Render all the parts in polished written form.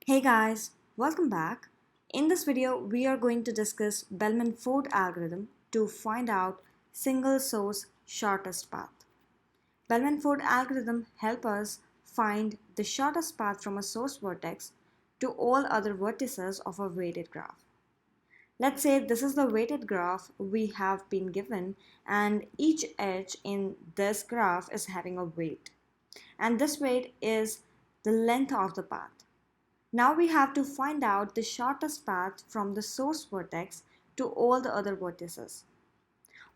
Hey guys, welcome back. In this video, we are going to discuss Bellman Ford algorithm to find out single source shortest path. Bellman Ford algorithm help us find the shortest path from a source vertex to all other vertices of a weighted graph. Let's say this is the weighted graph we have been given, and each edge in this graph is having a weight. And this weight is the length of the path. Now we have to find out the shortest path from the source vertex to all the other vertices.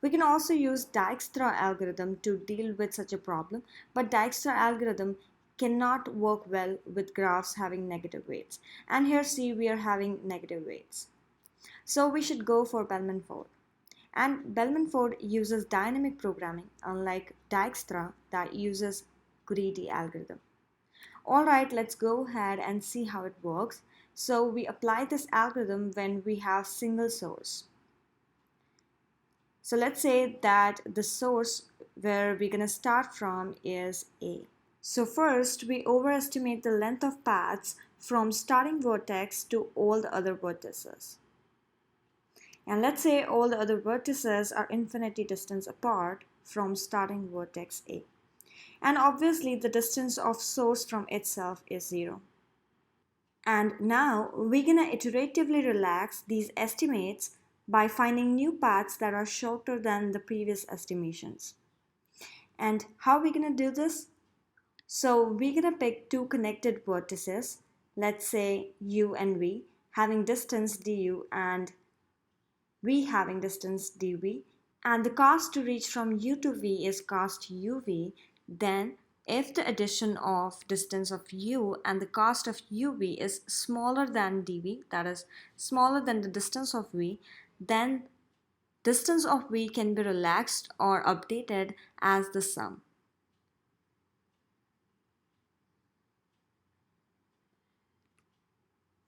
We can also use dijkstra algorithm to deal with such a problem, but dijkstra algorithm cannot work well with graphs having negative weights. And here see we are having negative weights. So we should go for Bellman Ford. And Bellman Ford uses dynamic programming, unlike dijkstra that uses greedy algorithm. Alright, let's go ahead and see how it works. So we apply this algorithm when we have single source. So let's say that the source where we're going to start from is A. So first we overestimate the length of paths from starting vertex to all the other vertices. And let's say all the other vertices are infinity distance apart from starting vertex A. And obviously the distance of source from itself is 0. And now we're gonna iteratively relax these estimates by finding new paths that are shorter than the previous estimations. And how are we gonna do this? So we're gonna pick two connected vertices, let's say u and v, having distance du and v having distance dv, and the cost to reach from u to v is cost uv. Then if the addition of distance of u and the cost of uv is smaller than dv, that is smaller than the distance of v, then distance of v can be relaxed or updated as the sum.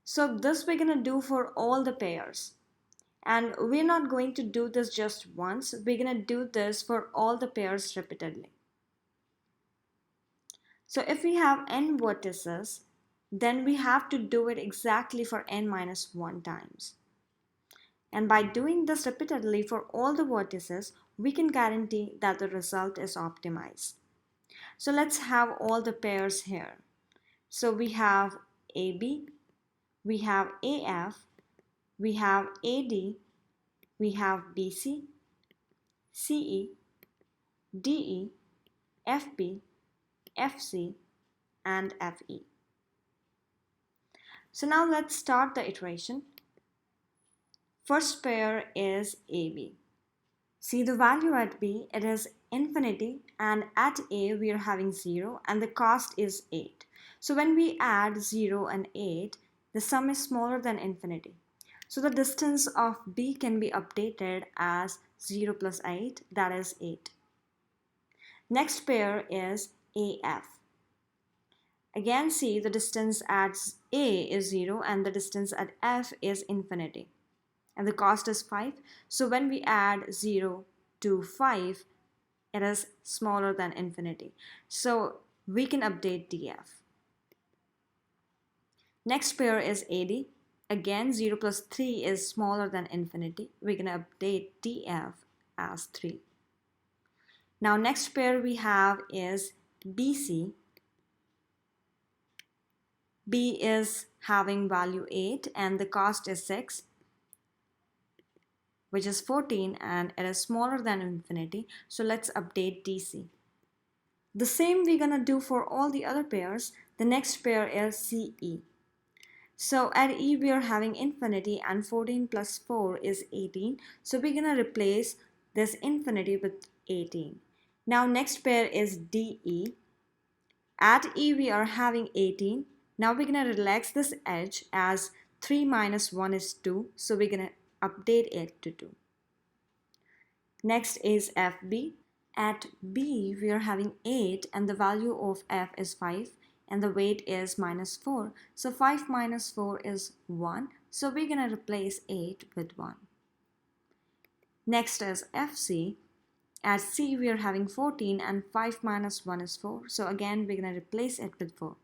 So this we're going to do for all the pairs. And we're not going to do this just once, we're going to do this for all the pairs repeatedly. So if we have n vertices, then we have to do it exactly for n minus 1 times. And by doing this repeatedly for all the vertices, we can guarantee that the result is optimized. So let's have all the pairs here. So we have AB, we have AF, we have AD, we have BC, CE, DE, FB, FC, and FE. So now let's start the iteration. First pair is AB. See the value at B, it is infinity, and at A we are having 0 and the cost is 8. So when we add 0 and 8, the sum is smaller than infinity. So the distance of B can be updated as 0 plus 8, that is 8. Next pair is AF. Again see the distance at A is 0 and the distance at F is infinity. And the cost is 5. So when we add 0 to 5, it is smaller than infinity. So we can update DF. Next pair is AD. Again 0 plus 3 is smaller than infinity. We're going to update DF as 3. Now next pair we have is BC. B is having value 8 and the cost is 6, which is 14, and it is smaller than infinity. So let's update DC. The same we're gonna do for all the other pairs. The next pair is CE. So at E we are having infinity and 14 plus 4 is 18. So we're gonna replace this infinity with 18. Now next pair is DE. At E we are having 18. Now we're gonna relax this edge as 3 minus 1 is 2. So we're gonna update it to 2. Next is FB. At B we are having 8 and the value of F is 5 and the weight is minus 4. So 5 minus 4 is 1. So we're going to replace 8 with 1. Next is FC. At C we are having 14 and 5 minus 1 is 4. So again we're going to replace it with 4.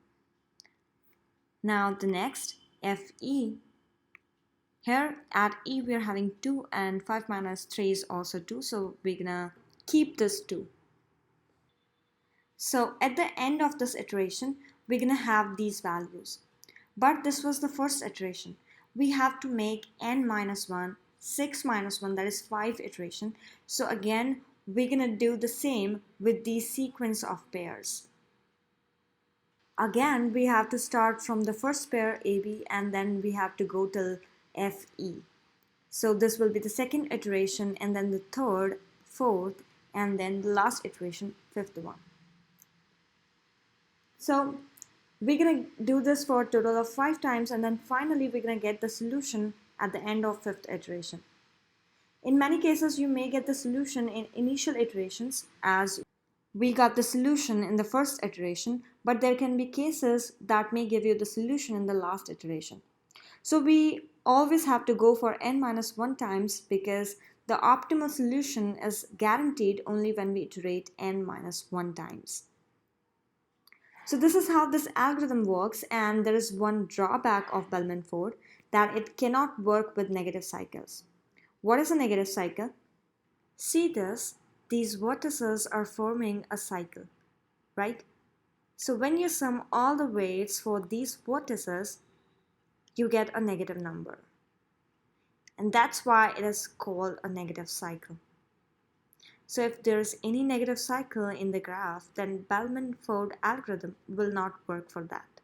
Now the next, FE. Here at E we are having 2 and 5 minus 3 is also 2, so we're gonna keep this 2. So at the end of this iteration we're gonna have these values. But this was the first iteration. We have to make n minus 1, 6 minus 1, that is 5 iteration. So again we're gonna do the same with the sequence of pairs. Again we have to start from the first pair AB and then we have to go till FE. So this will be the second iteration and then the third, fourth, and then the last iteration, fifth one. So we're going to do this for a total of 5 times and then finally we're going to get the solution at the end of fifth iteration. In many cases you may get the solution in initial iterations as we got the solution in the first iteration, but there can be cases that may give you the solution in the last iteration. So we always have to go for n minus 1 times because the optimal solution is guaranteed only when we iterate n minus 1 times. So this is how this algorithm works, and there is one drawback of Bellman Ford, that it cannot work with negative cycles. What is a negative cycle? See this, these vertices are forming a cycle, right? So when you sum all the weights for these vertices, you get a negative number. And that's why it is called a negative cycle. So if there is any negative cycle in the graph, then Bellman Ford algorithm will not work for that.